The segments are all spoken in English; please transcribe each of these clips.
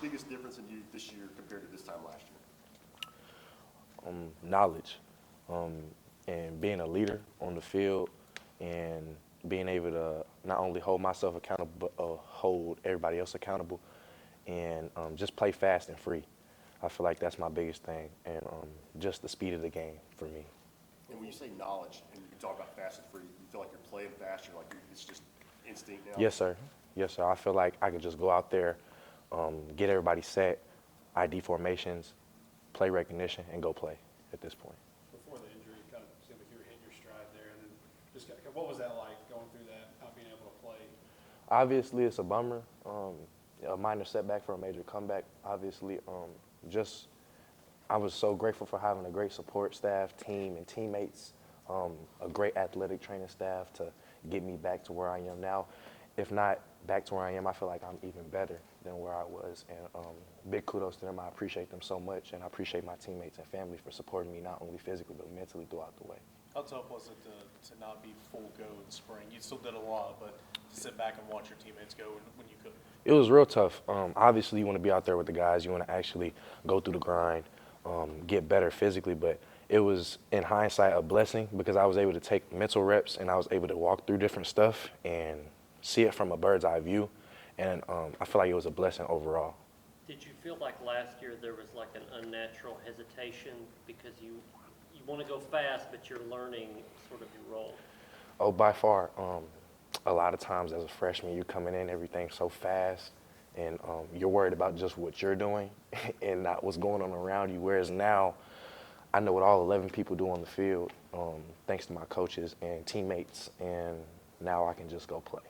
biggest difference in you this year compared to this time last year? Knowledge, and being a leader on the field, and being able to not only hold myself accountable, but hold everybody else accountable, and just play fast and free. I feel like that's my biggest thing, and just the speed of the game for me. And when you say knowledge, and you talk about fast and free, you feel like you're playing fast, it's just instinct now? Yes, sir. Yes, sir. I feel like I could just go out there, get everybody set, ID formations, play recognition, and go play at this point. Before the injury, it kind of seemed like you were hitting your stride there, and then just what was that like going through that, not being able to play? Obviously, it's a bummer. A minor setback for a major comeback. Obviously, I was so grateful for having a great support staff, team, and teammates, a great athletic training staff to get me back to where I am now. If not back to where I am, I feel like I'm even better than where I was. And big kudos to them. I appreciate them so much, and I appreciate my teammates and family for supporting me not only physically but mentally throughout the way. How tough was it to not be full go in spring? You still did a lot, but to sit back and watch your teammates go when you couldn't? It was real tough. Obviously, you want to be out there with the guys. You want to actually go through the grind, get better physically. But it was, in hindsight, a blessing because I was able to take mental reps and I was able to walk through different stuff and see it from a bird's eye view. And I feel like it was a blessing overall. Did you feel like last year there was like an unnatural hesitation because you want to go fast, but you're learning sort of your role? Oh, by far. A lot of times as a freshman, you're coming in, everything's so fast, and you're worried about just what you're doing and not what's going on around you. Whereas now, I know what all 11 people do on the field, thanks to my coaches and teammates, and now I can just go play.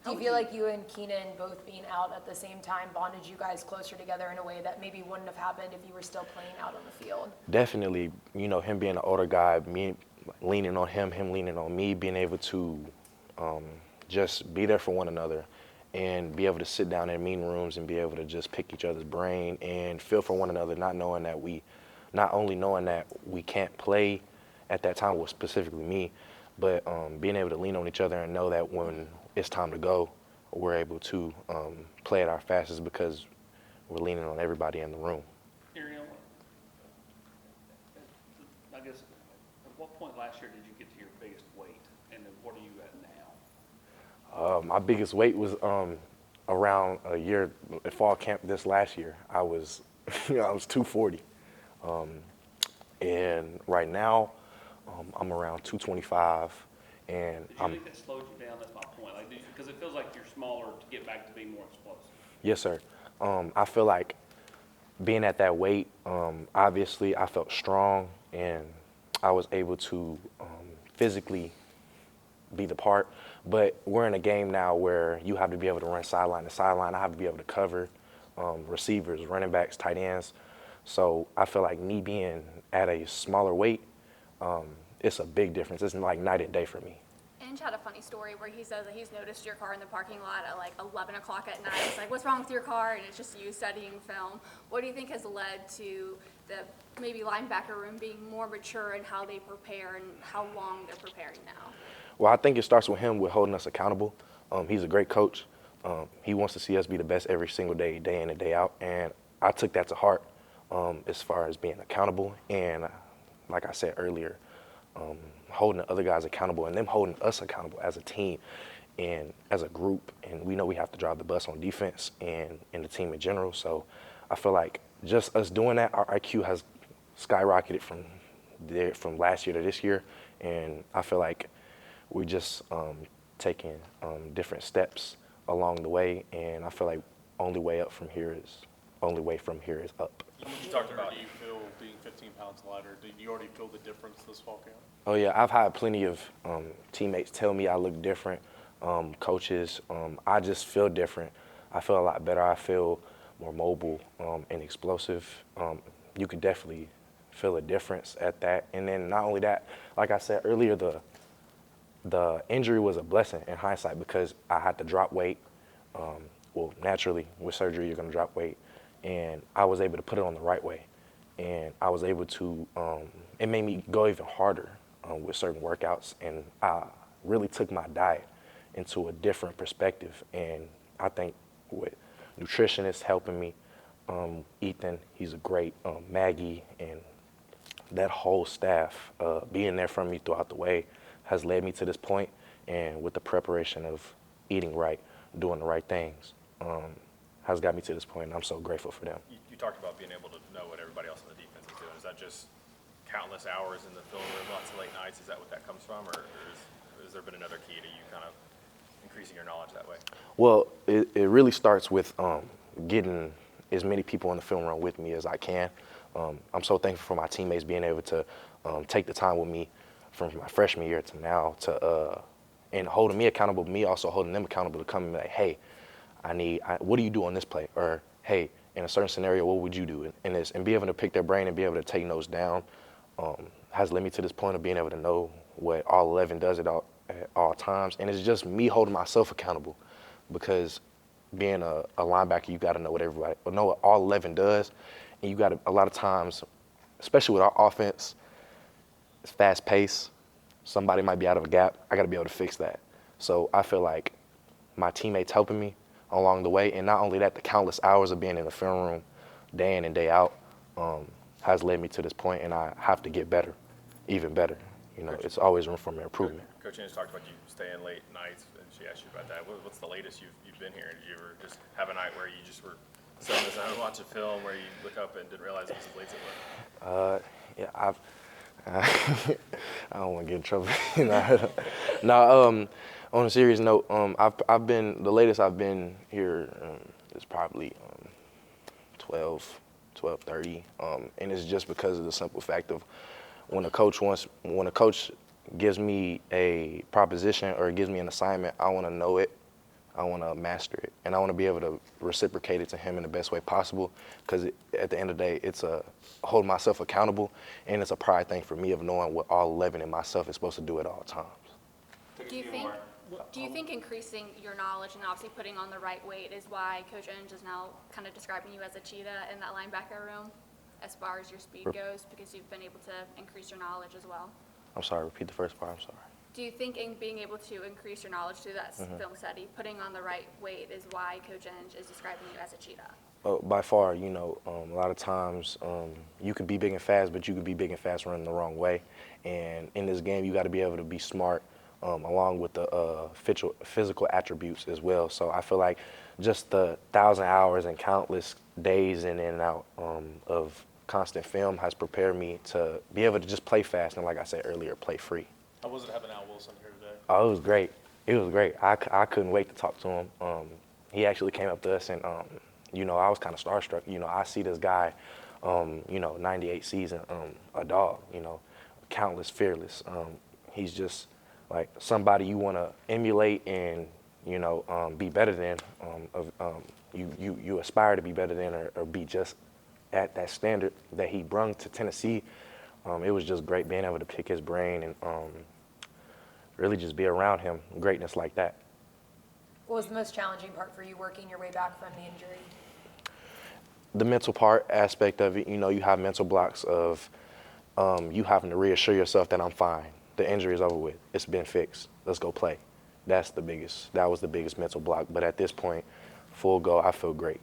Do you feel like you and Keenan both being out at the same time bonded you guys closer together in a way that maybe wouldn't have happened if you were still playing out on the field? Definitely, him being an older guy, me leaning on him leaning on me, being able to just be there for one another and be able to sit down in meeting rooms and be able to just pick each other's brain and feel for one another, not only knowing that we can't play at that time, well, specifically me, but being able to lean on each other and know that when it's time to go, we're able to play at our fastest because we're leaning on everybody in the room. Arion, I guess, at what point last year did you get to your biggest weight, and then what are you at now? My biggest weight was around a year at fall camp this last year. I was, I was 240, and right now I'm around 225. And did you think that slowed you down? That's my point. Because it feels like you're smaller to get back to being more explosive. Yes, sir. I feel like being at that weight, obviously I felt strong and I was able to physically be the part. But we're in a game now where you have to be able to run sideline to sideline. I have to be able to cover receivers, running backs, tight ends. So I feel like me being at a smaller weight, it's a big difference. It's like night and day for me. Ange had a funny story where he says that he's noticed your car in the parking lot at like 11 o'clock at night. It's like, what's wrong with your car? And it's just you studying film. What do you think has led to the maybe linebacker room being more mature in how they prepare and how long they're preparing now? Well, I think it starts with him with holding us accountable. He's a great coach. He wants to see us be the best every single day, day in and day out. And I took that to heart as far as being accountable. And like I said earlier, holding the other guys accountable and them holding us accountable as a team and as a group. And we know we have to drive the bus on defense and in the team in general. So I feel like just us doing that, our IQ has skyrocketed from last year to this year. And I feel like we're just taking different steps along the way. And I feel like only way from here is up. You talked about you feel being 15 pounds lighter. Did you already feel the difference this fall camp? Oh yeah, I've had plenty of teammates tell me I look different. Coaches, I just feel different. I feel a lot better. I feel more mobile and explosive. You could definitely feel a difference at that. And then not only that, like I said earlier, the injury was a blessing in hindsight because I had to drop weight. Well, naturally, with surgery, you're going to drop weight. And I was able to put it on the right way. And I was able to, it made me go even harder with certain workouts. And I really took my diet into a different perspective. And I think with nutritionist helping me. Ethan, he's a great, Maggie, and that whole staff being there for me throughout the way has led me to this point. And with the preparation of eating right, doing the right things, has got me to this point. And I'm so grateful for them. You talked about being able to know what everybody else on the defense is doing. Is that just countless hours in the film room, lots of late nights? Is that what that comes from, or has there been another key to you kind of increasing your knowledge that way? Well, it really starts with getting as many people in the film room with me as I can. I'm so thankful for my teammates being able to take the time with me from my freshman year to now and holding me accountable, me also holding them accountable to come and be like, hey, what do you do on this play? Or, hey, in a certain scenario, what would you do? And be able to pick their brain and be able to take notes down has led me to this point of being able to know what all 11 does at all times. And it's just me holding myself accountable, because being a linebacker, you got to know what all 11 does. And you got to, a lot of times, especially with our offense, it's fast paced. Somebody might be out of a gap. I got to be able to fix that. So I feel like my teammates helping me along the way, and not only that, the countless hours of being in the film room day in and day out has led me to this point, and I have to get better, even better. You know, it's always room for improvement. Coach Ennis talked about you staying late nights, and she asked you about that. What's the latest you've been here? Did you ever just have a night where you just were sitting at home watching film, where you look up and didn't realize it was as late as it was? Yeah, I don't want to get in trouble. No, on a serious note, I've been, the latest I've been here is probably 12:30, and it's just because of the simple fact of when a coach gives me a proposition or gives me an assignment, I want to know it, I want to master it, and I want to be able to reciprocate it to him in the best way possible, because at the end of the day, it's a hold myself accountable, and it's a pride thing for me of knowing what all 11 in myself is supposed to do at all times. Do you think increasing your knowledge and obviously putting on the right weight is why Coach Inge is now kind of describing you as a cheetah in that linebacker room as far as your speed goes, because you've been able to increase your knowledge as well? I'm sorry, repeat the first part, I'm sorry. Do you think in being able to increase your knowledge through that film study, putting on the right weight is why Coach Inge is describing you as a cheetah? By far, you know, a lot of times you can be big and fast, but you can be big and fast running the wrong way. And in this game, you got to be able to be smart along with the physical attributes as well. So I feel like just the 1,000 hours and countless days in and out of constant film has prepared me to be able to just play fast and, like I said earlier, play free. How was it having Al Wilson here today? Oh, it was great. It was great. I couldn't wait to talk to him. He actually came up to us, and you know, I was kind of starstruck. You know, I see this guy, you know, 98 season, a dog, you know, countless, fearless. He's just like somebody you want to emulate and, you know, be better than. You aspire to be better than, or be just at that standard that he brung to Tennessee. It was just great being able to pick his brain and really just be around him, greatness like that. What was the most challenging part for you working your way back from the injury? The mental part aspect of it, you know, you have mental blocks of you having to reassure yourself that I'm fine. The injury is over with. It's been fixed. Let's go play. That was the biggest mental block. But at this point, full go, I feel great.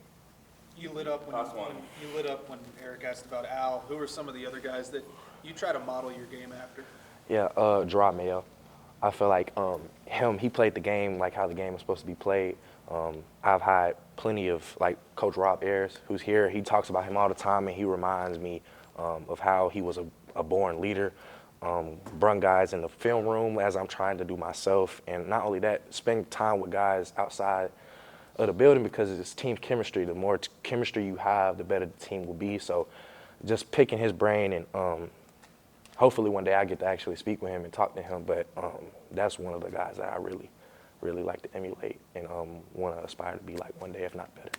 You lit up when Eric asked about Al. Who are some of the other guys that you try to model your game after? Yeah, Gerard Mayo. I feel like he played the game like how the game is supposed to be played. I've had plenty of, like, Coach Rob Ayers, who's here. He talks about him all the time, and he reminds me of how he was a born leader. Brung guys in the film room as I'm trying to do myself. And not only that, spend time with guys outside of the building, because it's team chemistry. The more chemistry you have, the better the team will be. So just picking his brain, and hopefully one day I get to actually speak with him and talk to him. But that's one of the guys that I really, really like to emulate and want to aspire to be like one day, if not better.